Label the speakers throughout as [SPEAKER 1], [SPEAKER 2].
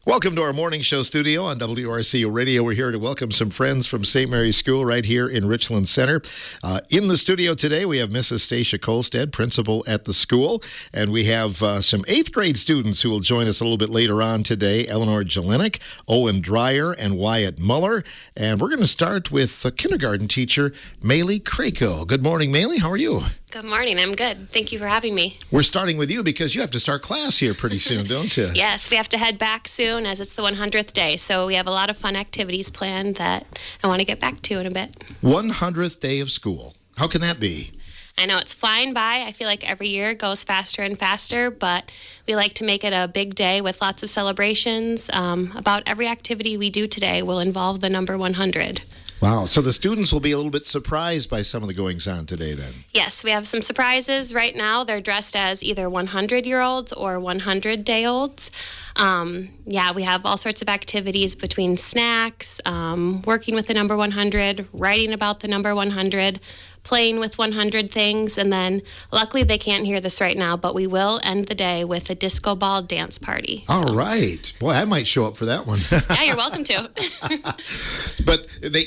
[SPEAKER 1] Welcome to our morning show studio on WRCO Radio. We're here to welcome some friends from St. Mary's School right here in Richland Center. In the studio today, we have Mrs. Stacia Kolstad, principal at the school, and we have some 8th grade students who will join us a little bit later on today, Eleanor Jelinek, Owen Dreyer, and Wyatt Muller. And we're going to start with kindergarten teacher, Maylee Krako. Good morning, Maylee. How are you?
[SPEAKER 2] Good morning. I'm good. Thank you for having me.
[SPEAKER 1] We're starting with you because you have to start class here pretty soon, don't you?
[SPEAKER 2] Yes, we have to head back soon as it's the 100th day. So we have a lot of fun activities planned that I want to get back to in a bit.
[SPEAKER 1] 100th day of school. How can that be?
[SPEAKER 2] I know it's flying by. I feel like every year it goes faster and faster, but we like to make it a big day with lots of celebrations. About every activity we do today will involve the number 100.
[SPEAKER 1] Wow. So the students will be a little bit surprised by some of the goings-on today then.
[SPEAKER 2] Yes, we have some surprises. Right now, they're dressed as either 100-year-olds or 100-day-olds. We have all sorts of activities between snacks, working with the number 100, writing about the number 100, playing with 100 things, and then luckily they can't hear this right now, but we will end the day with a disco ball dance party.
[SPEAKER 1] All right. Boy, I might show up for that one.
[SPEAKER 2] Yeah, you're welcome to.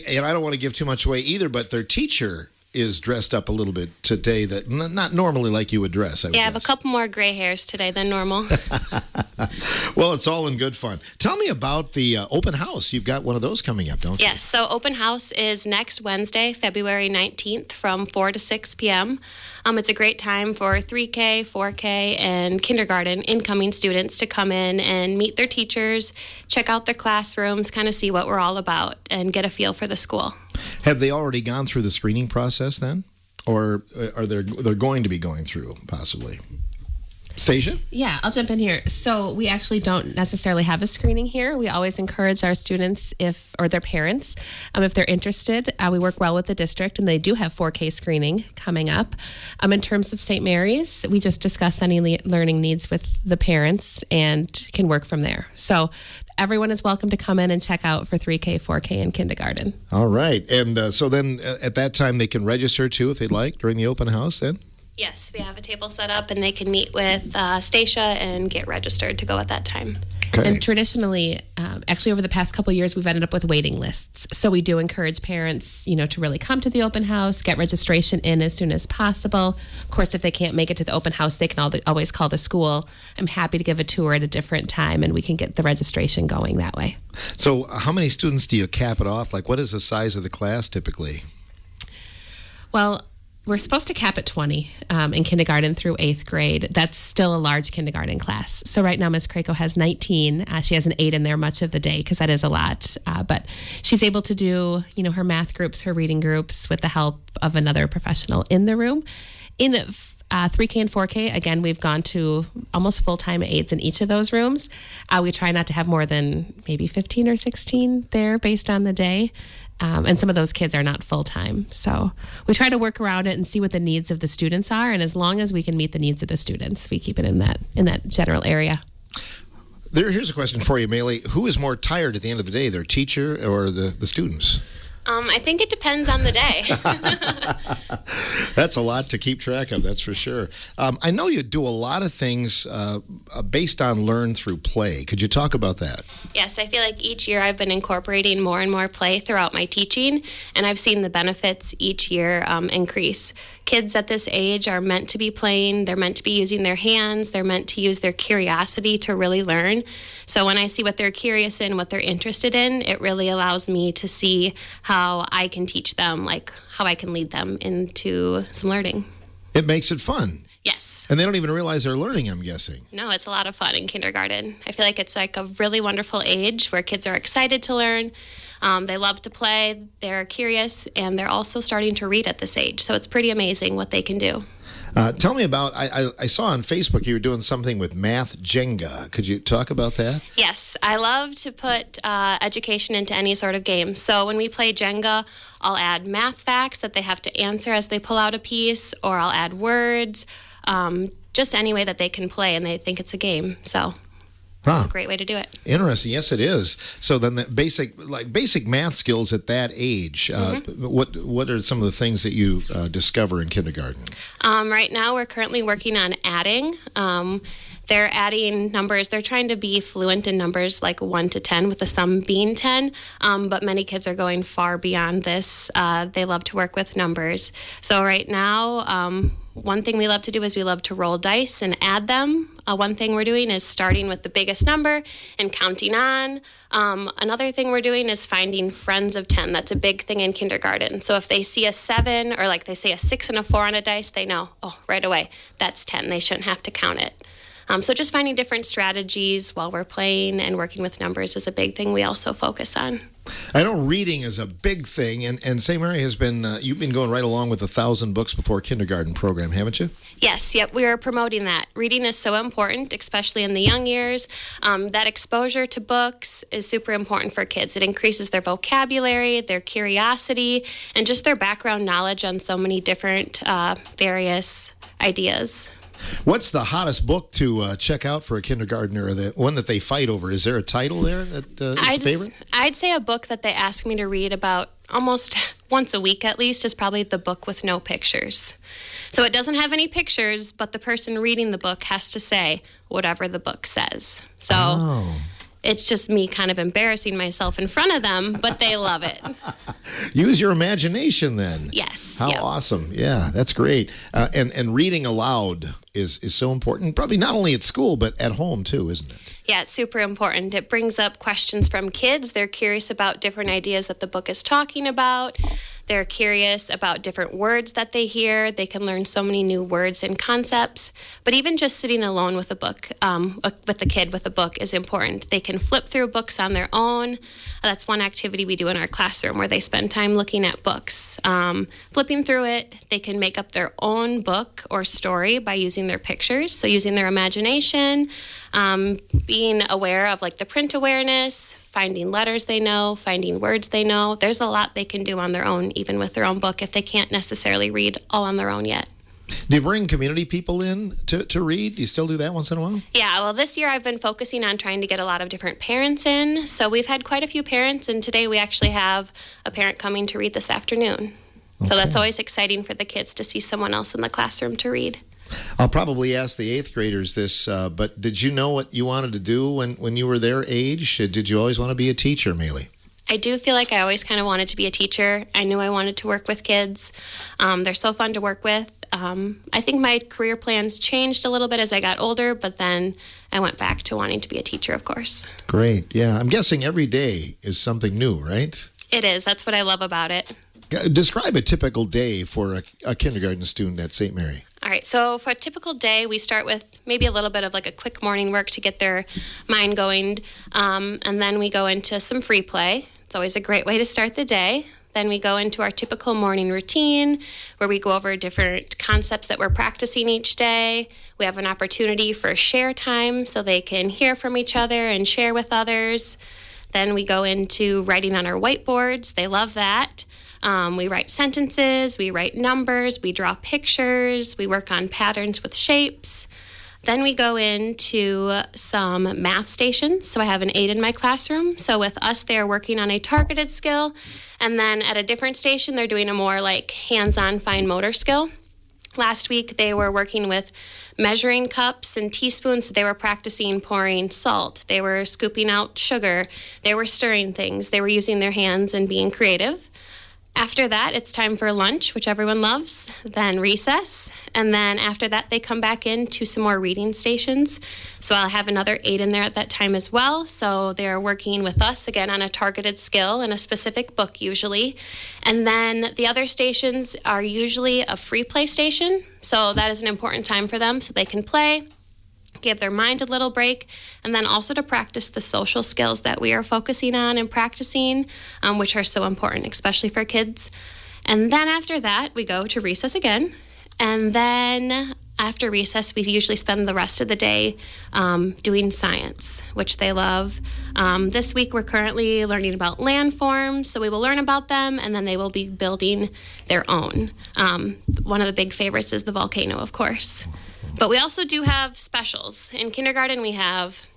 [SPEAKER 1] And I don't want to give too much away either, but their teacher is dressed up a little bit today that not normally like you would dress, I would
[SPEAKER 2] I have
[SPEAKER 1] guess.
[SPEAKER 2] a couple more gray hairs today than normal.
[SPEAKER 1] Well, it's all in good fun. Tell me about the open house. You've got one of those coming up, don't you?
[SPEAKER 2] Yes, so open house is next Wednesday, February 19th from 4 to 6 p.m. It's a great time for 3K, 4K, and kindergarten incoming students to come in and meet their teachers, check out their classrooms, kind of see what we're all about, and get a feel for the school.
[SPEAKER 1] Have they already gone through the screening process then? Or are they're going to be going through, possibly? Stacia?
[SPEAKER 3] Yeah, I'll jump in here. So we actually don't necessarily have a screening here. We always encourage our students or their parents, if they're interested. We work well with the district, and they do have 4K screening coming up. In terms of St. Mary's, we just discuss any learning needs with the parents and can work from there. So everyone is welcome to come in and check out for 3K, 4K, in kindergarten.
[SPEAKER 1] All right. And so then at that time, they can register too if they'd like during the open house then?
[SPEAKER 2] Yes, we have a table set up, and they can meet with Stacia and get registered to go at that time.
[SPEAKER 1] Okay.
[SPEAKER 3] And traditionally, actually over the past couple of years, we've ended up with waiting lists. So we do encourage parents, to really come to the open house, get registration in as soon as possible. Of course, if they can't make it to the open house, they can always call the school. I'm happy to give a tour at a different time, and we can get the registration going that way.
[SPEAKER 1] So how many students do you cap it off? Like, what is the size of the class typically?
[SPEAKER 3] Well, we're supposed to cap at 20 in kindergarten through 8th grade. That's still a large kindergarten class. So right now, Ms. Krako has 19. She has an 8 in there much of the day because that is a lot. But she's able to do, her math groups, her reading groups with the help of another professional in the room. In 3K and 4K, again, we've gone to almost full-time aides in each of those rooms. We try not to have more than maybe 15 or 16 there based on the day. And some of those kids are not full-time. So we try to work around it and see what the needs of the students are. And as long as we can meet the needs of the students, we keep it in that general area.
[SPEAKER 1] Here's a question for you, Maylee. Who is more tired at the end of the day, their teacher or the students?
[SPEAKER 2] I think it depends on the day.
[SPEAKER 1] That's a lot to keep track of, that's for sure. I know you do a lot of things based on learn through play. Could you talk about that?
[SPEAKER 2] Yes, I feel like each year I've been incorporating more and more play throughout my teaching, and I've seen the benefits each year increase. Kids at this age are meant to be playing. They're meant to be using their hands. They're meant to use their curiosity to really learn. So when I see what they're curious in, what they're interested in, it really allows me to see how I can teach them, like how I can lead them into some learning.
[SPEAKER 1] It makes it fun.
[SPEAKER 2] Yes.
[SPEAKER 1] And they don't even realize they're learning, I'm guessing.
[SPEAKER 2] No, it's a lot of fun in kindergarten. I feel like it's like a really wonderful age where kids are excited to learn. They love to play, they're curious, and they're also starting to read at this age. So it's pretty amazing what they can do.
[SPEAKER 1] Tell me about, I saw on Facebook you were doing something with Math Jenga. Could you talk about that?
[SPEAKER 2] Yes, I love to put education into any sort of game. So when we play Jenga, I'll add math facts that they have to answer as they pull out a piece, or I'll add words, just any way that they can play and they think it's a game. So it's a great way to do it.
[SPEAKER 1] Interesting. Yes, it is. So then the basic math skills at that age, what are some of the things that you discover in kindergarten?
[SPEAKER 2] Right now we're currently working on adding. they're adding numbers. They're trying to be fluent in numbers like 1 to 10, with the sum being 10. But many kids are going far beyond this. They love to work with numbers. So right now, one thing we love to do is we love to roll dice and add them. One thing we're doing is starting with the biggest number and counting on. Another thing we're doing is finding friends of 10. That's a big thing in kindergarten. So if they see a 7, or like they say a 6 and a 4 on a dice, they know, oh, right away, that's 10. They shouldn't have to count it. So just finding different strategies while we're playing and working with numbers is a big thing we also focus on.
[SPEAKER 1] I know reading is a big thing, and St. Mary has been, you've been going right along with the 1,000 Books Before Kindergarten program, haven't you?
[SPEAKER 2] Yes, yep, we are promoting that. Reading is so important, especially in the young years. That exposure to books is super important for kids. It increases their vocabulary, their curiosity, and just their background knowledge on so many different various ideas.
[SPEAKER 1] What's the hottest book to check out for a kindergartner, or the one that they fight over? Is there a title there that is the favorite?
[SPEAKER 2] I'd say a book that they ask me to read about almost once a week at least is probably the book with no pictures. So it doesn't have any pictures, but the person reading the book has to say whatever the book says. So it's just me kind of embarrassing myself in front of them, but they love it.
[SPEAKER 1] Use your imagination then.
[SPEAKER 2] Yes.
[SPEAKER 1] How awesome. Yeah, that's great. And reading aloud is so important, probably not only at school, but at home too, isn't it?
[SPEAKER 2] Yeah, it's super important. It brings up questions from kids. They're curious about different ideas that the book is talking about. They're curious about different words that they hear. They can learn so many new words and concepts. But even just sitting alone with a book, with the kid with a book is important. They can flip through books on their own. That's one activity we do in our classroom where they spend time looking at books. Flipping through it, they can make up their own book or story by using their pictures, so using their imagination, being aware of like the print awareness, finding letters they know, finding words they know. There's a lot they can do on their own, even with their own book, if they can't necessarily read all on their own yet.
[SPEAKER 1] Do you bring community people in to read? Do you still do that once in a while?
[SPEAKER 2] Yeah, well, this year I've been focusing on trying to get a lot of different parents in. So we've had quite a few parents, and today we actually have a parent coming to read this afternoon. Okay. So that's always exciting for the kids to see someone else in the classroom to read.
[SPEAKER 1] I'll probably ask the 8th graders this, but did you know what you wanted to do when you were their age? Did you always want to be a teacher, Maylee?
[SPEAKER 2] I do feel like I always kind of wanted to be a teacher. I knew I wanted to work with kids. They're so fun to work with. I think my career plans changed a little bit as I got older, but then I went back to wanting to be a teacher, of course.
[SPEAKER 1] Great. Yeah, I'm guessing every day is something new, right?
[SPEAKER 2] It is. That's what I love about it.
[SPEAKER 1] Describe a typical day for a kindergarten student at St. Mary.
[SPEAKER 2] All right, so for a typical day, we start with maybe a little bit of like a quick morning work to get their mind going, and then we go into some free play. It's always a great way to start the day. Then we go into our typical morning routine where we go over different concepts that we're practicing each day. We have an opportunity for share time so they can hear from each other and share with others. Then we go into writing on our whiteboards. They love that. We write sentences, we write numbers, we draw pictures, we work on patterns with shapes. Then we go into some math stations. So I have an 8 in my classroom. So with us, they are working on a targeted skill. And then at a different station, they're doing a more like hands-on fine motor skill. Last week, they were working with measuring cups and teaspoons. So they were practicing pouring salt. They were scooping out sugar. They were stirring things. They were using their hands and being creative. After that, it's time for lunch, which everyone loves, then recess, and then after that, they come back into some more reading stations. So I'll have another 8 in there at that time as well. So they're working with us, again, on a targeted skill and a specific book usually. And then the other stations are usually a free play station. So that is an important time for them so they can play, give their mind a little break, and then also to practice the social skills that we are focusing on and practicing, which are so important, especially for kids. And then after that, we go to recess again. And then after recess, we usually spend the rest of the day doing science, which they love. This week, we're currently learning about landforms, so we will learn about them, and then they will be building their own. One of the big favorites is the volcano, of course. But we also do have specials. In kindergarten, we have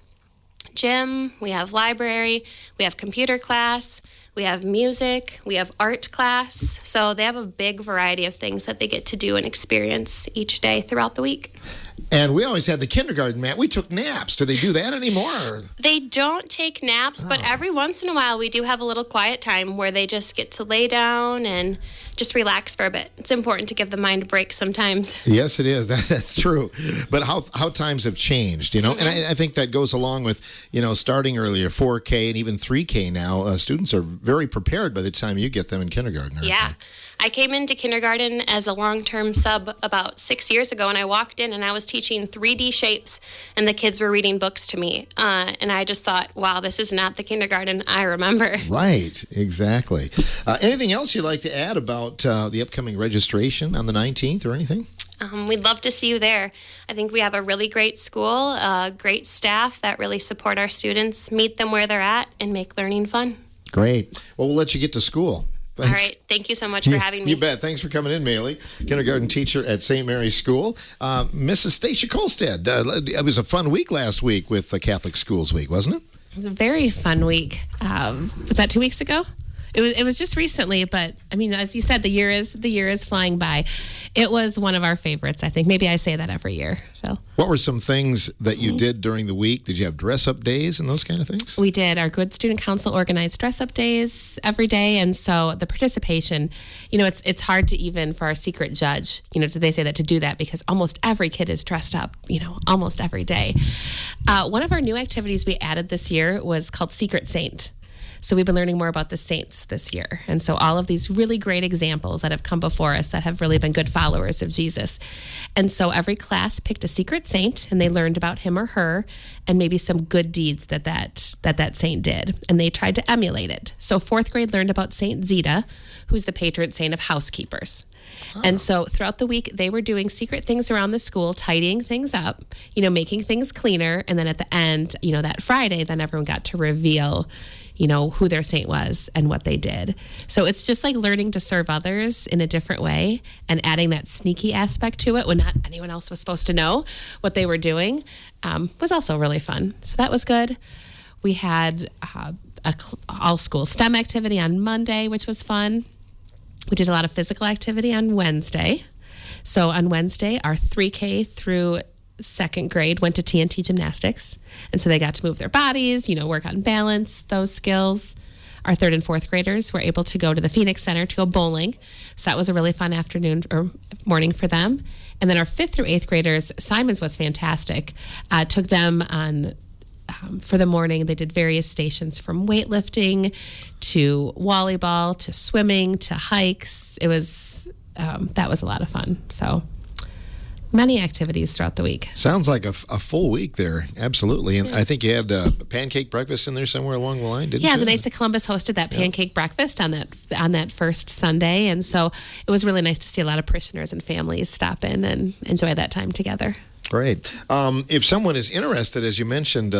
[SPEAKER 2] gym, we have library, we have computer class, We have music, we have art class. So they have a big variety of things that they get to do and experience each day throughout the week.
[SPEAKER 1] And we always had the kindergarten, Matt. We took naps. Do they do that anymore?
[SPEAKER 2] They don't take naps, but every once in a while we do have a little quiet time where they just get to lay down and just relax for a bit. It's important to give the mind a break sometimes.
[SPEAKER 1] Yes, it is. That's true. But how times have changed, And I think that goes along with, starting earlier, 4K and even 3K now. Students are very prepared by the time you get them in kindergarten.
[SPEAKER 2] Yeah.
[SPEAKER 1] They?
[SPEAKER 2] I came into kindergarten as a long-term sub about 6 years ago, and I walked in and I was teaching 3D shapes, and the kids were reading books to me. And I just thought, wow, this is not the kindergarten I remember.
[SPEAKER 1] Right, exactly. Anything else you'd like to add about the upcoming registration on the 19th or anything?
[SPEAKER 2] We'd love to see you there. I think we have a really great school, great staff that really support our students, meet them where they're at, and make learning fun.
[SPEAKER 1] Great. Well, we'll let you get to school. Thanks.
[SPEAKER 2] All right. Thank you so much for having me.
[SPEAKER 1] You bet. Thanks for coming in, Maylee, kindergarten teacher at St. Mary's School. Mrs. Stacia Kolstad, it was a fun week last week with the Catholic Schools Week, wasn't it?
[SPEAKER 3] It was a very fun week. Was that 2 weeks ago? It was just recently, but I mean, as you said, the year is flying by. It was one of our favorites, I think. Maybe I say that every year. So,
[SPEAKER 1] what were some things that you did during the week? Did you have dress-up days and those kind of things?
[SPEAKER 3] We did. Our Good Student Council organized dress-up days every day, and so the participation, it's hard to even for our secret judge, they say that to do that because almost every kid is dressed up, almost every day. One of our new activities we added this year was called Secret Saint. So we've been learning more about the saints this year. And so all of these really great examples that have come before us that have really been good followers of Jesus. And so every class picked a secret saint and they learned about him or her and maybe some good deeds that saint did. And they tried to emulate it. So fourth grade learned about Saint Zita, who's the patron saint of housekeepers. And so throughout the week, they were doing secret things around the school, tidying things up, making things cleaner. And then at the end, that Friday, then everyone got to reveal who their saint was and what they did. So it's just like learning to serve others in a different way and adding that sneaky aspect to it when not anyone else was supposed to know what they were doing was also really fun. So that was good. We had a all-school STEM activity on Monday, which was fun. We did a lot of physical activity on Wednesday. So on Wednesday, our 3K through second grade went to TNT gymnastics. And so they got to move their bodies, work on balance, those skills. Our third and fourth graders were able to go to the Phoenix Center to go bowling. So that was a really fun afternoon or morning for them. And then our fifth through eighth graders, Simon's was fantastic. Took them on for the morning. They did various stations from weightlifting to volleyball to swimming to hikes. It was that was a lot of fun. So many activities throughout the week.
[SPEAKER 1] Sounds like a full week there. Absolutely. And I think you had a pancake breakfast in there somewhere along the line, didn't you?
[SPEAKER 3] Yeah, the Knights of Columbus hosted that pancake breakfast on that first Sunday. And so it was really nice to see a lot of parishioners and families stop in and enjoy that time together. Great.
[SPEAKER 1] If someone is interested, as you mentioned,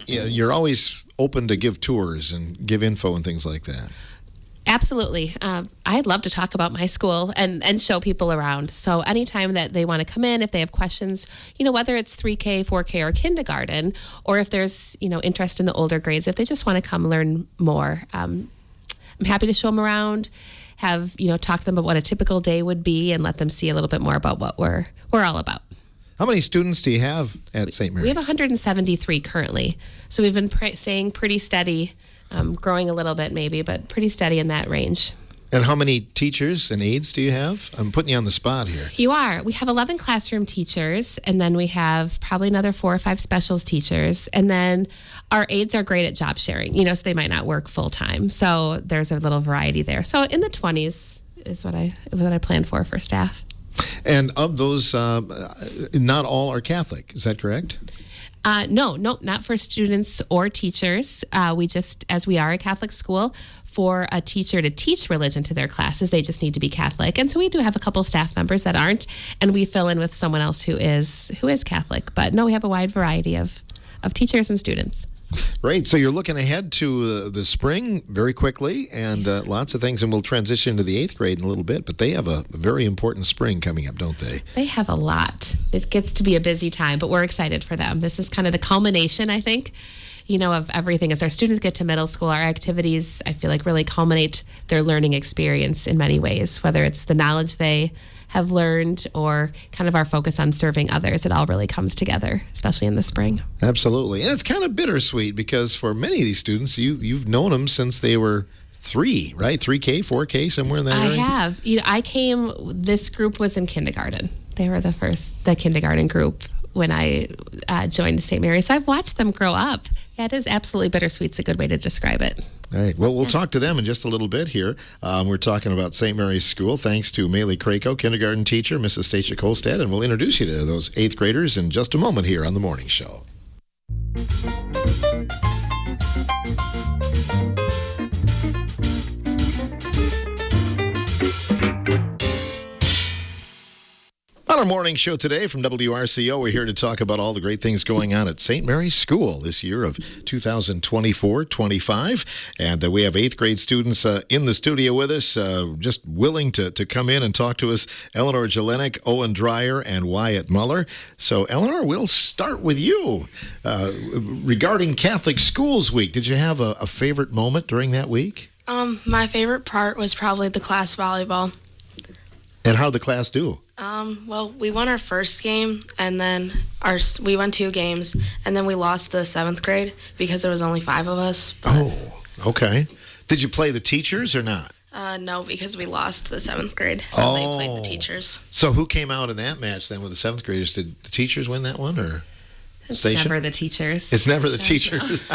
[SPEAKER 1] you're always open to give tours and give info and things like that.
[SPEAKER 3] Absolutely. I'd love to talk about my school and show people around. So anytime that they want to come in, if they have questions, whether it's 3K, 4K, or kindergarten, or if there's, interest in the older grades, if they just want to come learn more, I'm happy to show them around, have, talk to them about what a typical day would be and let them see a little bit more about what we're all about.
[SPEAKER 1] How many students do you have at St. Mary?
[SPEAKER 3] We have 173 currently. So we've been staying pretty steady. Growing a little bit maybe, but pretty steady in that range.
[SPEAKER 1] And how many teachers and aides do you have? I'm putting you on the spot here.
[SPEAKER 3] You are. We have 11 classroom teachers, and then we have probably another 4 or 5 specials teachers. And then our aides are great at job sharing, so they might not work full time. So there's a little variety there. So in the 20s is what I plan for staff.
[SPEAKER 1] And of those, not all are Catholic. Is that correct?
[SPEAKER 3] No, not for students or teachers. We just, as we are a Catholic school, for a teacher to teach religion to their classes, they just need to be Catholic. And so we do have a couple staff members that aren't, and we fill in with someone else who is Catholic. But no, we have a wide variety of teachers and students.
[SPEAKER 1] Great. So you're looking ahead to the spring very quickly and lots of things, and we'll transition to the 8th grade in a little bit, but they have a very important spring coming up, don't they?
[SPEAKER 3] They have a lot. It gets to be a busy time, but we're excited for them. This is kind of the culmination, I think, of everything. As our students get to middle school, our activities, I feel like, really culminate their learning experience in many ways, whether it's the knowledge they have learned or kind of our focus on serving others. It all really comes together, especially in the spring.
[SPEAKER 1] Absolutely. And it's kind of bittersweet because for many of these students, you've known them since they were 3, right? 3K, 4K, somewhere in that area?
[SPEAKER 3] I have. This group was in kindergarten. They were the kindergarten group when I joined St. Mary's. So I've watched them grow up. Yeah, it is absolutely bittersweet. It's a good way to describe it.
[SPEAKER 1] All right. Well, we'll talk to them in just a little bit here. We're talking about St. Mary's School, thanks to Maylee Krako, kindergarten teacher, Mrs. Stacia Kolstad, and we'll introduce you to those 8th graders in just a moment here on The Morning Show. On our morning show today from WRCO, we're here to talk about all the great things going on at St. Mary's School this year of 2024-25. And we have 8th grade students in the studio with us, just willing to come in and talk to us. Eleanor Jelenic, Owen Dreyer, and Wyatt Muller. So, Eleanor, we'll start with you. Regarding Catholic Schools Week, did you have a favorite moment during that week?
[SPEAKER 4] My favorite part was probably the class volleyball.
[SPEAKER 1] And how'd the class do?
[SPEAKER 4] Well, we won our first game, and then we won 2 games, and then we lost the 7th grade because there was only 5 of us.
[SPEAKER 1] Oh, okay. Did you play the teachers or not?
[SPEAKER 4] No, because we lost the 7th grade, so they played the teachers.
[SPEAKER 1] So who came out in that match then with the 7th graders? Did the teachers win that one, or
[SPEAKER 3] It's
[SPEAKER 1] Stacia?
[SPEAKER 3] never the teachers.
[SPEAKER 1] It's never the teachers.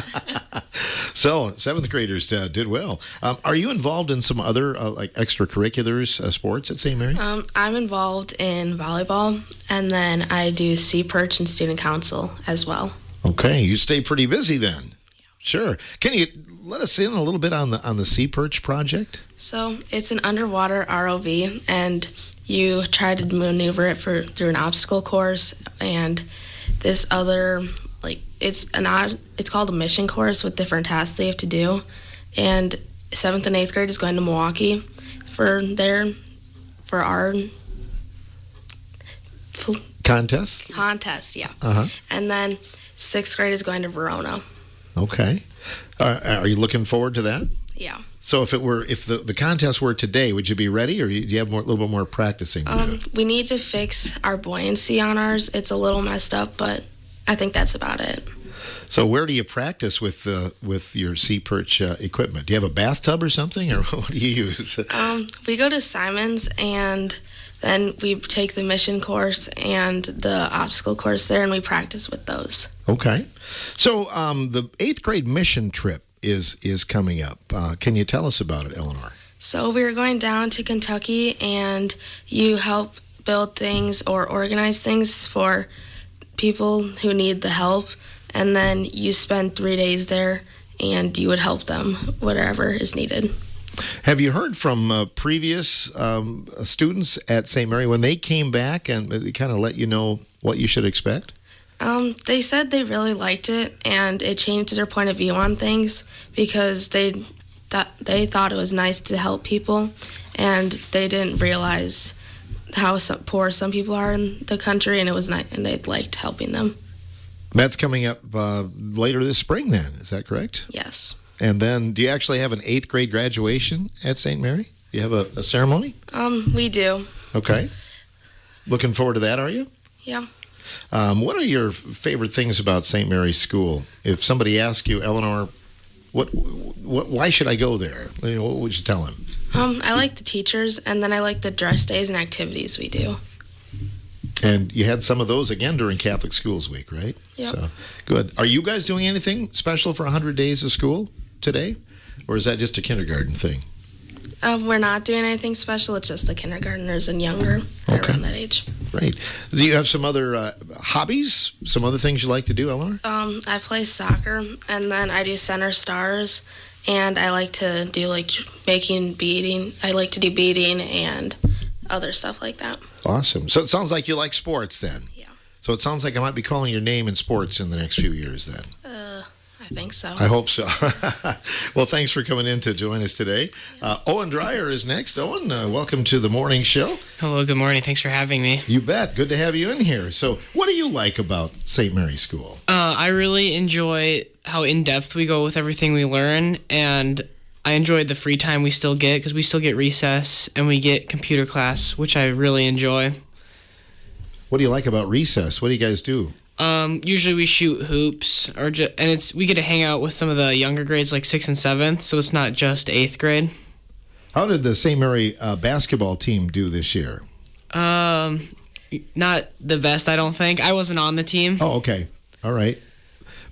[SPEAKER 1] So 7th graders did well. Are you involved in some other like extracurriculars sports at St. Mary?
[SPEAKER 4] I'm involved in volleyball, and then I do Sea Perch and student council as well.
[SPEAKER 1] Okay, you stay pretty busy then. Sure. Can you let us in a little bit on the Sea Perch project?
[SPEAKER 4] So it's an underwater ROV, and you try to maneuver it through an obstacle course, and this other, it's called a mission course with different tasks they have to do. And 7th and 8th grade is going to Milwaukee for our
[SPEAKER 1] Contest?
[SPEAKER 4] contest, yeah.
[SPEAKER 1] Uh-huh.
[SPEAKER 4] And then 6th grade is going to Verona.
[SPEAKER 1] Okay. Are you looking forward to that?
[SPEAKER 4] Yeah.
[SPEAKER 1] So if the contest were today, would you be ready, or do you have a little bit more practicing to do?
[SPEAKER 4] We need to fix our buoyancy on ours. It's a little messed up, but I think that's about it.
[SPEAKER 1] So where do you practice with your Sea Perch equipment? Do you have a bathtub or something, or what do you use?
[SPEAKER 4] We go to Simon's, and then we take the mission course and the obstacle course there, and we practice with those.
[SPEAKER 1] Okay. So the 8th grade mission trip is coming up. Can you tell us about it, Eleanor?
[SPEAKER 4] So we're going down to Kentucky, and you help build things or organize things for people who need the help, and then you spend 3 days there, and you would help them, whatever is needed.
[SPEAKER 1] Have you heard from previous students at St. Mary when they came back and they kind of let you know what you should expect?
[SPEAKER 4] They said they really liked it, and it changed their point of view on things because they thought it was nice to help people, and they didn't realize how poor some people are in the country, and it was nice, and they liked helping them.
[SPEAKER 1] That's coming up later this spring then, is that correct?
[SPEAKER 4] Yes.
[SPEAKER 1] And then do you actually have an 8th grade graduation at St. Mary? Do you have a ceremony?
[SPEAKER 4] We do.
[SPEAKER 1] Okay. Looking forward to that, are you?
[SPEAKER 4] Yeah.
[SPEAKER 1] What are your favorite things about St. Mary's School? If somebody asks you, Eleanor, why should I go there? What would you tell him?
[SPEAKER 4] I like the teachers, and then I like the dress days and activities we do.
[SPEAKER 1] And you had some of those again during Catholic Schools Week, right?
[SPEAKER 4] Yep.
[SPEAKER 1] So, good. Are you guys doing anything special for 100 days of school today? Or is that just a kindergarten thing?
[SPEAKER 4] We're not doing anything special. It's just the kindergartners and younger around that age.
[SPEAKER 1] Great. Do you have some other hobbies? Some other things you like to do, Eleanor?
[SPEAKER 4] I play soccer, and then I do center stars, and I like to do making beading. I like to do beading and other stuff like that.
[SPEAKER 1] Awesome. So it sounds like you like sports then.
[SPEAKER 4] Yeah.
[SPEAKER 1] So it sounds like I might be calling your name in sports in the next few years then.
[SPEAKER 4] I think so.
[SPEAKER 1] I hope so. Well, thanks for coming in to join us today. Owen Dreyer is next. Owen, welcome to the morning show.
[SPEAKER 5] Hello, good morning. Thanks for having me.
[SPEAKER 1] You bet. Good to have you in here. So, what do you like about St. Mary's School?
[SPEAKER 5] I really enjoy how in-depth we go with everything we learn, and I enjoyed the free time we still get because we still get recess and we get computer class, which I really enjoy.
[SPEAKER 1] What do you like about recess? What do you guys do?
[SPEAKER 5] Usually we shoot hoops, and we get to hang out with some of the younger grades like 6th and 7th, so it's not just 8th grade.
[SPEAKER 1] How did the St. Mary basketball team do this year?
[SPEAKER 5] Not the best, I don't think. I wasn't on the team.
[SPEAKER 1] Oh, okay. All right.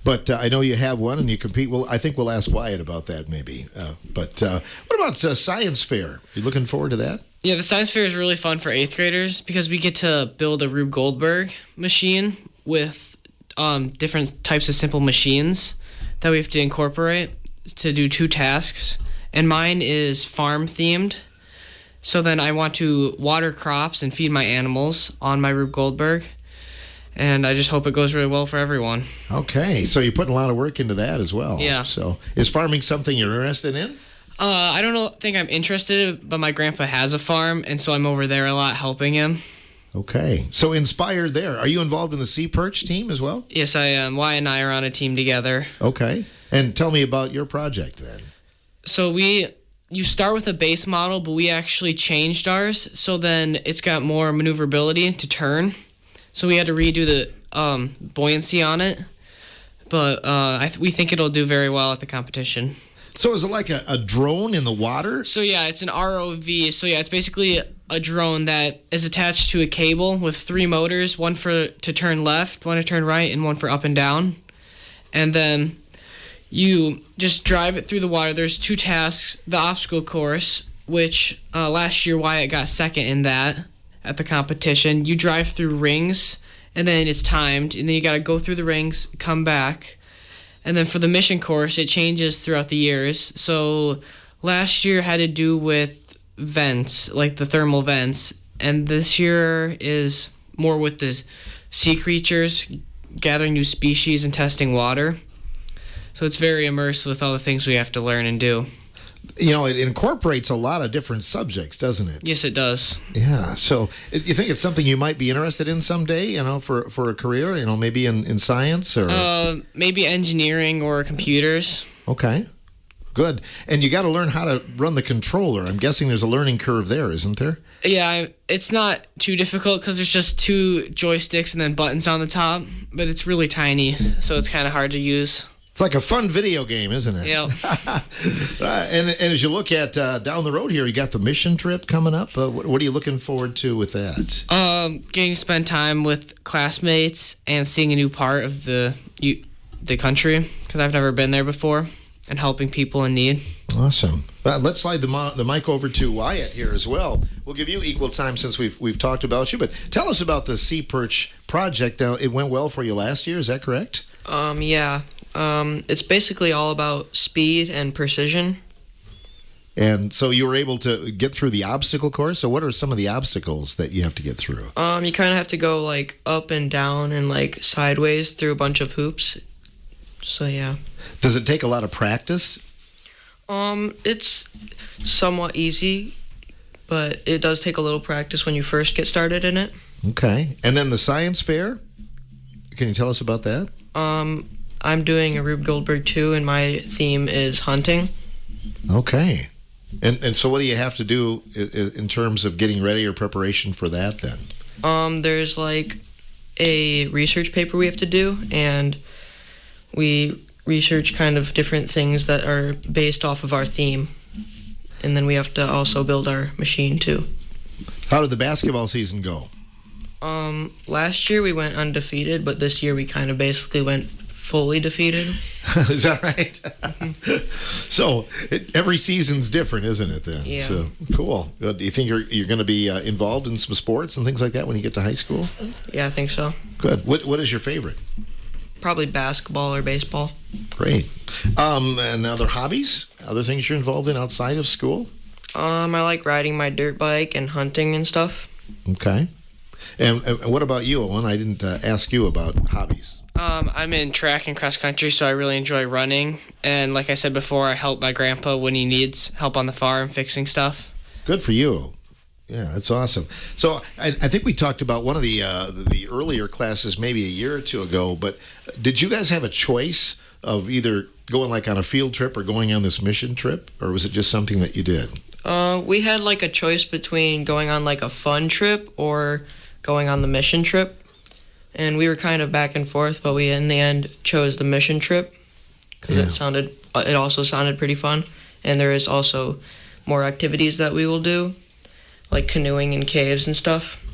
[SPEAKER 1] But I know you have one and you compete. Well, I think we'll ask Wyatt about that maybe. But what about science fair? You looking forward to that?
[SPEAKER 5] Yeah, the science fair is really fun for 8th graders because we get to build a Rube Goldberg machine with different types of simple machines that we have to incorporate to do 2 tasks. And mine is farm themed. So then I want to water crops and feed my animals on my Rube Goldberg. And I just hope it goes really well for everyone.
[SPEAKER 1] Okay, so you're putting a lot of work into that as well.
[SPEAKER 5] Yeah.
[SPEAKER 1] So is farming something you're interested in?
[SPEAKER 5] I don't think I'm interested, but my grandpa has a farm, and so I'm over there a lot helping him.
[SPEAKER 1] Okay, so inspired there. Are you involved in the Sea Perch team as well?
[SPEAKER 5] Yes, I am. Wyatt and I are on a team together.
[SPEAKER 1] Okay, and tell me about your project then.
[SPEAKER 5] So you start with a base model, but we actually changed ours, so then it's got more maneuverability to turn. So we had to redo the buoyancy on it, but we think it'll do very well at the competition.
[SPEAKER 1] So is it like a drone in the water?
[SPEAKER 5] So yeah, it's an ROV. So yeah, it's basically a drone that is attached to a cable with 3 motors, one to turn left, one to turn right, and one for up and down. And then you just drive it through the water. There's 2 tasks. The obstacle course, which last year Wyatt got second in that at the competition. You drive through rings, and then it's timed, and then you got to go through the rings, come back. And then for the mission course, it changes throughout the years. So last year had to do with vents, like the thermal vents, and this year is more with the sea creatures, gathering new species and testing water. So it's very immersed with all the things we have to learn and do.
[SPEAKER 1] You know, it incorporates a lot of different subjects, doesn't it?
[SPEAKER 5] Yes, it does.
[SPEAKER 1] Yeah. So you think it's something you might be interested in someday, you know, for a career, you know, maybe in science or?
[SPEAKER 5] Maybe engineering or computers.
[SPEAKER 1] Okay. Good. And you got to learn how to run the controller. I'm guessing there's a learning curve there, isn't there?
[SPEAKER 5] Yeah, it's not too difficult because there's just 2 joysticks and then buttons on the top, but it's really tiny, so it's kind of hard to use.
[SPEAKER 1] It's like a fun video game, isn't it?
[SPEAKER 5] Yeah.
[SPEAKER 1] And as you look at down the road here, you got the mission trip coming up. What are you looking forward to with that?
[SPEAKER 5] Getting to spend time with classmates and seeing a new part of the country because I've never been there before, and helping people in need.
[SPEAKER 1] Awesome. Let's slide the mic over to Wyatt here as well. We'll give you equal time since we've talked about you, but tell us about the Sea Perch project. Now, it went well for you last year, is that correct?
[SPEAKER 6] Yeah. It's basically all about speed and precision.
[SPEAKER 1] And so you were able to get through the obstacle course. So what are some of the obstacles that you have to get through?
[SPEAKER 6] You kind of have to go like up and down and like sideways through a bunch of hoops. So yeah.
[SPEAKER 1] Does it take a lot of practice?
[SPEAKER 6] It's somewhat easy, but it does take a little practice when you first get started in it.
[SPEAKER 1] Okay. And then the science fair? Can you tell us about that?
[SPEAKER 6] I'm doing a Rube Goldberg 2, and my theme is hunting.
[SPEAKER 1] Okay. And so what do you have to do in terms of getting ready or preparation for that then?
[SPEAKER 6] There's like a research paper we have to do, and we research kind of different things that are based off of our theme. And then we have to also build our machine too.
[SPEAKER 1] How did the basketball season go?
[SPEAKER 6] Last year we went undefeated, but this year we kind of basically went fully defeated.
[SPEAKER 1] Is that right? So every season's different, isn't it then?
[SPEAKER 6] Yeah.
[SPEAKER 1] So cool. Do you think you're going to be involved in some sports and things like that when you get to high school?
[SPEAKER 6] Yeah, I think so.
[SPEAKER 1] Good. What is your favorite?
[SPEAKER 6] Probably basketball or baseball.
[SPEAKER 1] Great. And other hobbies? Other things you're involved in outside of school?
[SPEAKER 6] I like riding my dirt bike and hunting and stuff.
[SPEAKER 1] Okay. And what about you, Owen? I didn't ask you about hobbies.
[SPEAKER 5] I'm in track and cross country, so I really enjoy running. And like I said before, I help my grandpa when he needs help on the farm fixing stuff.
[SPEAKER 1] Good for you. Yeah, that's awesome. So I think we talked about one of the earlier classes maybe a year or two ago, but did you guys have a choice of either going like on a field trip or going on this mission trip, or was it just something that you did?
[SPEAKER 6] We had like a choice between going on like a fun trip or going on the mission trip. And we were kind of back and forth, but we in the end chose the mission trip because it also sounded pretty fun. And there is also more activities that we will do, like canoeing in caves and stuff.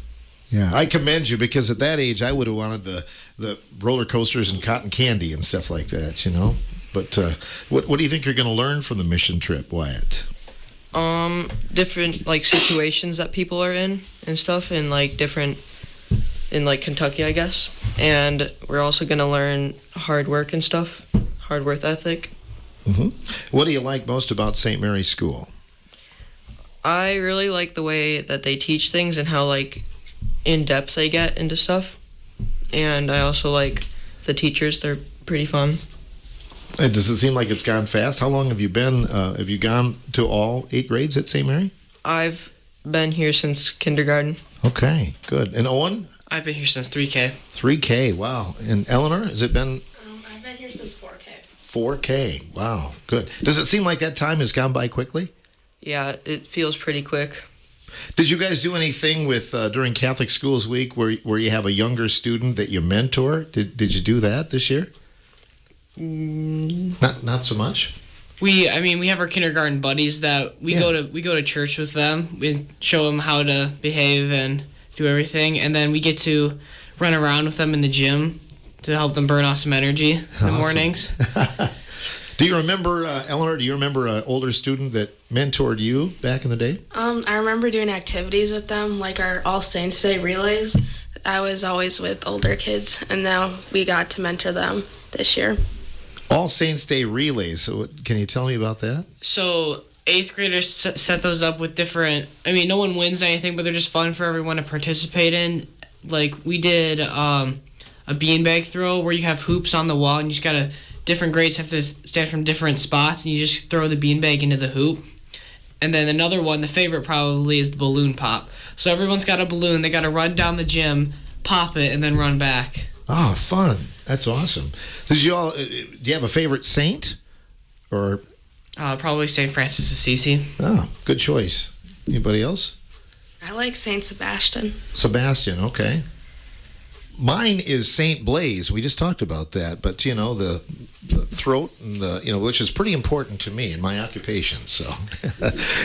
[SPEAKER 1] Yeah, I commend you because at that age I would have wanted the roller coasters and cotton candy and stuff like that, you know. But what do you think you're going to learn from the mission trip, Wyatt?
[SPEAKER 6] Different like situations that people are in and stuff, and like different in like Kentucky, I guess. And we're also going to learn hard work and stuff, hard work ethic.
[SPEAKER 1] Mm-hmm. What do you like most about St. Mary's School?
[SPEAKER 6] I really like the way that they teach things and how like in depth they get into stuff. And I also like the teachers. They're pretty fun.
[SPEAKER 1] And does it seem like it's gone fast? How long have you been? Have you gone to all 8 grades at St. Mary?
[SPEAKER 6] I've been here since kindergarten.
[SPEAKER 1] Okay, good. And Owen?
[SPEAKER 5] I've been here since 3K.
[SPEAKER 1] 3K, wow. And Eleanor, has it been?
[SPEAKER 4] I've been here since 4K.
[SPEAKER 1] 4K, wow, good. Does it seem like that time has gone by quickly?
[SPEAKER 6] Yeah, it feels pretty quick.
[SPEAKER 1] Did you guys do anything with during Catholic Schools Week where you have a younger student that you mentor? Did you do that this year? Not so much.
[SPEAKER 5] We have our kindergarten buddies that we go to church with them. We show them how to behave and do everything, and then we get to run around with them in the gym to help them burn off some energy in the mornings.
[SPEAKER 1] Do you remember, Eleanor, do you remember an older student that mentored you back in the day?
[SPEAKER 4] I remember doing activities with them, like our All Saints Day relays. I was always with older kids, and now we got to mentor them this year.
[SPEAKER 1] All Saints Day relays. So can you tell me about that?
[SPEAKER 5] So 8th graders set those up with different, no one wins anything, but they're just fun for everyone to participate in. Like we did a beanbag throw where you have hoops on the wall and you just gotta, different grades have to stand from different spots and you just throw the beanbag into the hoop. And then another one, the favorite probably, is the balloon pop. So everyone's got a balloon, they gotta run down the gym, pop it, and then run back.
[SPEAKER 1] Oh, fun. That's awesome. Do you have a favorite saint? Or
[SPEAKER 5] probably St. Francis of Assisi.
[SPEAKER 1] Oh, good choice. Anybody else?
[SPEAKER 4] I like Saint Sebastian.
[SPEAKER 1] Sebastian, okay. Mine is Saint Blaise. We just talked about that, but the throat and which is pretty important to me in my occupation. So,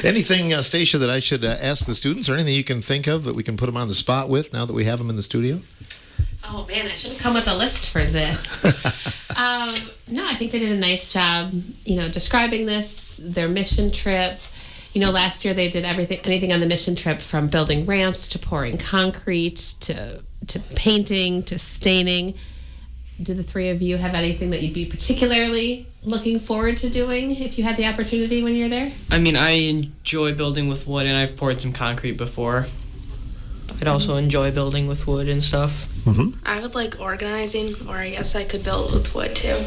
[SPEAKER 1] anything, Stacia, that I should ask the students, or anything you can think of that we can put them on the spot with now that we have them in the studio?
[SPEAKER 3] Oh man, I should have come with a list for this. No, I think they did a nice job, describing their mission trip. Last year they did anything on the mission trip, from building ramps to pouring concrete to painting to staining. Did the three of you have anything that you'd be particularly looking forward to doing if you had the opportunity when you're there?
[SPEAKER 5] I enjoy building with wood, and I've poured some concrete before.
[SPEAKER 6] I'd also enjoy building with wood and stuff.
[SPEAKER 1] Mm-hmm.
[SPEAKER 4] I would like organizing, or I guess I could build with wood too.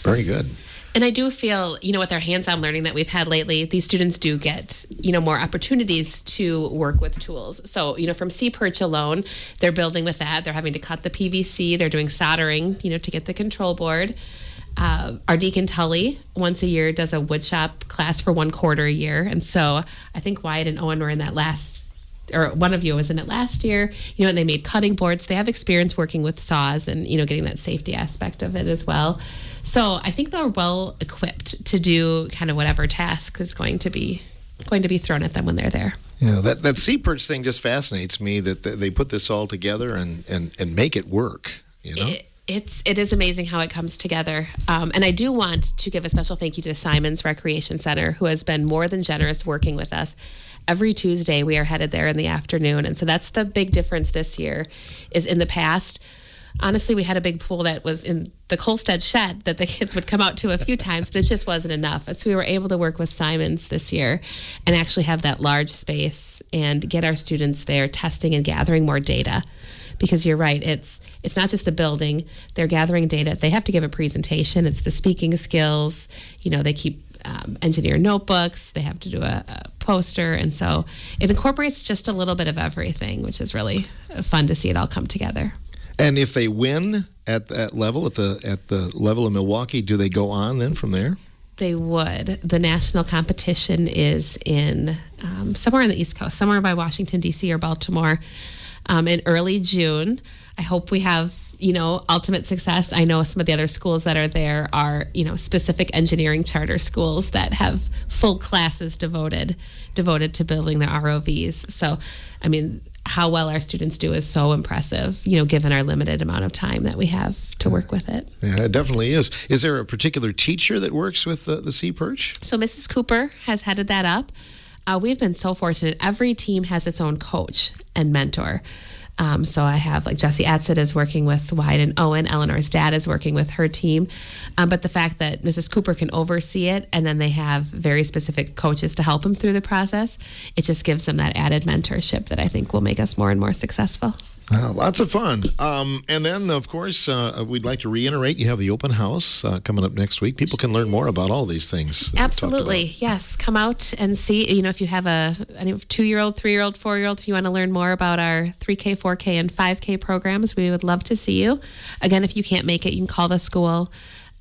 [SPEAKER 1] Very good.
[SPEAKER 3] And I do feel, with our hands-on learning that we've had lately, these students do get, more opportunities to work with tools. So, from C-Perch alone, they're building with that. They're having to cut the PVC. They're doing soldering, to get the control board. Our Deacon Tully, once a year, does a woodshop class for 1 quarter a year. And so I think Wyatt and Owen were in that one of you was in it last year, and they made cutting boards. They have experience working with saws and, getting that safety aspect of it as well. So I think they're well equipped to do kind of whatever task is going to be thrown at them when they're there.
[SPEAKER 1] Yeah, that C-Perch thing just fascinates me, that they put this all together and make it work,
[SPEAKER 3] It is amazing how it comes together. And I do want to give a special thank you to Simon's Recreation Center, who has been more than generous working with us. Every Tuesday we are headed there in the afternoon. And so that's the big difference this year, is in the past, honestly, we had a big pool that was in the Kolstad shed that the kids would come out to a few times, but it just wasn't enough. And so we were able to work with Simon's this year and actually have that large space and get our students there testing and gathering more data. because you're right. It's not just the building. They're gathering data. They have to give a presentation. It's the speaking skills. They keep engineer notebooks. They have to do a poster. And so it incorporates just a little bit of everything, which is really fun to see it all come together.
[SPEAKER 1] And if they win at that level, at the level of Milwaukee, do they go on then from there?
[SPEAKER 3] They would. The national competition is in somewhere on the East Coast, somewhere by Washington, D.C. or Baltimore in early June. I hope we have, ultimate success. I know some of the other schools that are there are, specific engineering charter schools that have full classes devoted to building their ROVs. So, how well our students do is so impressive, given our limited amount of time that we have to work with it.
[SPEAKER 1] Yeah, it definitely is. Is there a particular teacher that works with the Sea Perch?
[SPEAKER 3] So Mrs. Cooper has headed that up. We've been so fortunate. Every team has its own coach and mentor. So I have Jesse Atzett is working with Wyatt and Owen. Eleanor's dad is working with her team. But the fact that Mrs. Cooper can oversee it, and then they have very specific coaches to help them through the process, it just gives them that added mentorship that I think will make us more and more successful.
[SPEAKER 1] Lots of fun. And then, of course, we'd like to reiterate, you have the open house coming up next week. People can learn more about all these things.
[SPEAKER 3] Absolutely. Yes. Come out and see, if you have a 2-year-old, 3-year-old, 4-year-old, if you want to learn more about our 3K, 4K, and 5K programs, we would love to see you. Again, if you can't make it, you can call the school.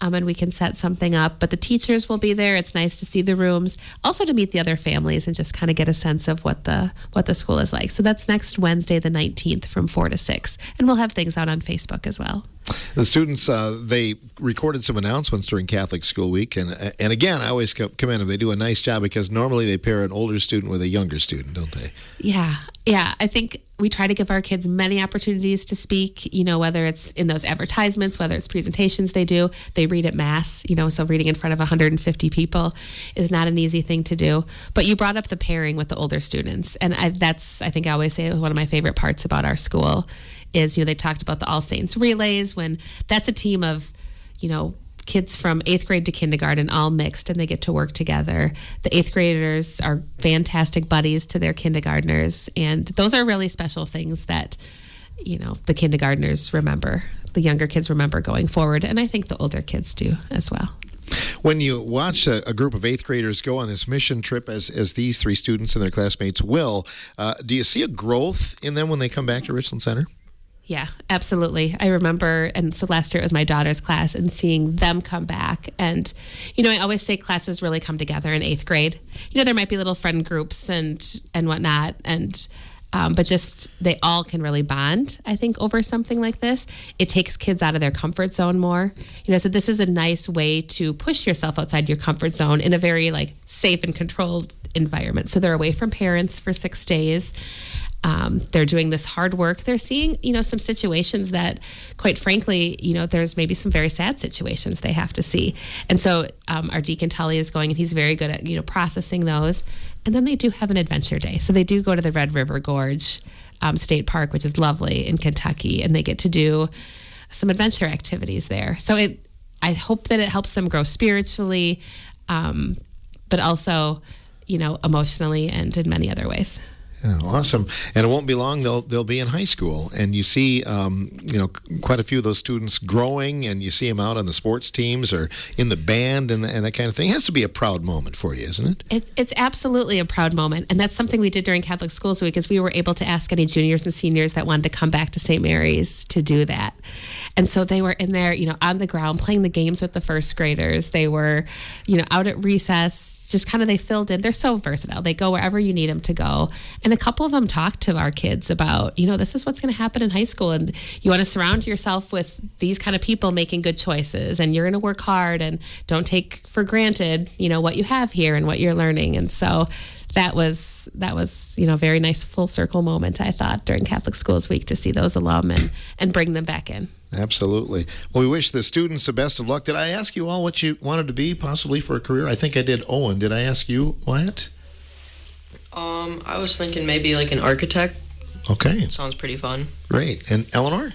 [SPEAKER 3] And we can set something up. But the teachers will be there. It's nice to see the rooms, also to meet the other families and just kind of get a sense of what the school is like. So that's next Wednesday, the 19th, from 4 to 6. And we'll have things out on Facebook as well.
[SPEAKER 1] The students, they recorded some announcements during Catholic School Week. And again, I always commend them. They do a nice job because normally they pair an older student with a younger student, don't they?
[SPEAKER 3] Yeah. I think we try to give our kids many opportunities to speak, whether it's in those advertisements, whether it's presentations they do. They read at Mass, so reading in front of 150 people is not an easy thing to do. But you brought up the pairing with the older students. And I think I always say one of my favorite parts about our school is, they talked about the All Saints relays, when that's a team of, kids from 8th grade to kindergarten all mixed, and they get to work together. The 8th graders are fantastic buddies to their kindergartners, and those are really special things that, the kindergartners remember, the younger kids remember going forward, and I think the older kids do as well.
[SPEAKER 1] When you watch a group of 8th graders go on this mission trip, as these 3 students and their classmates will, do you see a growth in them when they come back to Richland Center?
[SPEAKER 3] Yeah, absolutely. I remember, and so last year it was my daughter's class, and seeing them come back. And, I always say classes really come together in 8th grade. There might be little friend groups and whatnot, and but just they all can really bond, I think, over something like this. It takes kids out of their comfort zone more. So this is a nice way to push yourself outside your comfort zone in a very safe and controlled environment. So they're away from parents for 6 days. They're doing this hard work. They're seeing, some situations that, quite frankly, there's maybe some very sad situations they have to see. And so our Deacon Tully is going, and he's very good at, processing those. And then they do have an adventure day. So they do go to the Red River Gorge State Park, which is lovely in Kentucky, and they get to do some adventure activities there. So I hope that it helps them grow spiritually, but also, emotionally and in many other ways.
[SPEAKER 1] Yeah, awesome. And it won't be long, they'll be in high school. And you see, quite a few of those students growing, and you see them out on the sports teams or in the band and that kind of thing. It has to be a proud moment for you, isn't it?
[SPEAKER 3] It's absolutely a proud moment. And that's something we did during Catholic Schools Week, is we were able to ask any juniors and seniors that wanted to come back to St. Mary's to do that. And so they were in there, on the ground playing the games with the first graders. They were, out at recess, just kind of, they filled in. They're so versatile. They go wherever you need them to go. And a couple of them talked to our kids about, this is what's going to happen in high school. And you want to surround yourself with these kind of people making good choices. And you're going to work hard and don't take for granted, what you have here and what you're learning. And so that was very nice full circle moment, I thought, during Catholic Schools Week, to see those alum and bring them back in.
[SPEAKER 1] Absolutely. Well, we wish the students the best of luck. Did I ask you all what you wanted to be possibly for a career? I think I did. Owen, did I ask you, Wyatt?
[SPEAKER 6] I was thinking maybe an architect.
[SPEAKER 1] Okay.
[SPEAKER 6] Sounds pretty fun.
[SPEAKER 1] Great. And Eleanor?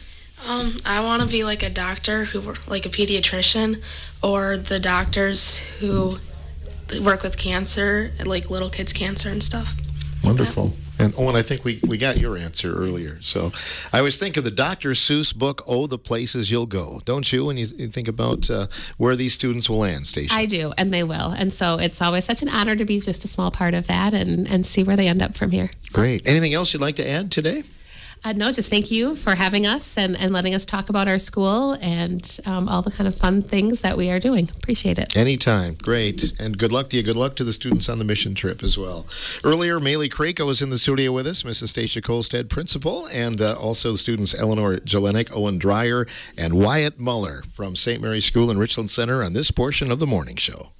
[SPEAKER 4] I want to be a doctor a pediatrician, or the doctors who work with cancer, little kids' cancer and stuff.
[SPEAKER 1] Wonderful. And Owen, I think we got your answer earlier. So I always think of the Dr. Seuss book, Oh, the Places You'll Go, don't you, when you think about where these students will land, Stacia?
[SPEAKER 3] I do, and they will. And so it's always such an honor to be just a small part of that and see where they end up from here.
[SPEAKER 1] Great. Anything else you'd like to add today?
[SPEAKER 3] No, just thank you for having us and letting us talk about our school and all the kind of fun things that we are doing. Appreciate it.
[SPEAKER 1] Anytime. Great. And good luck to you. Good luck to the students on the mission trip as well. Earlier, Maylee Krako was in the studio with us, Mrs. Stacia Kolstad, principal, and also the students Eleanor Jelenik, Owen Dreyer, and Wyatt Muller from St. Mary's School in Richland Center on this portion of the morning show.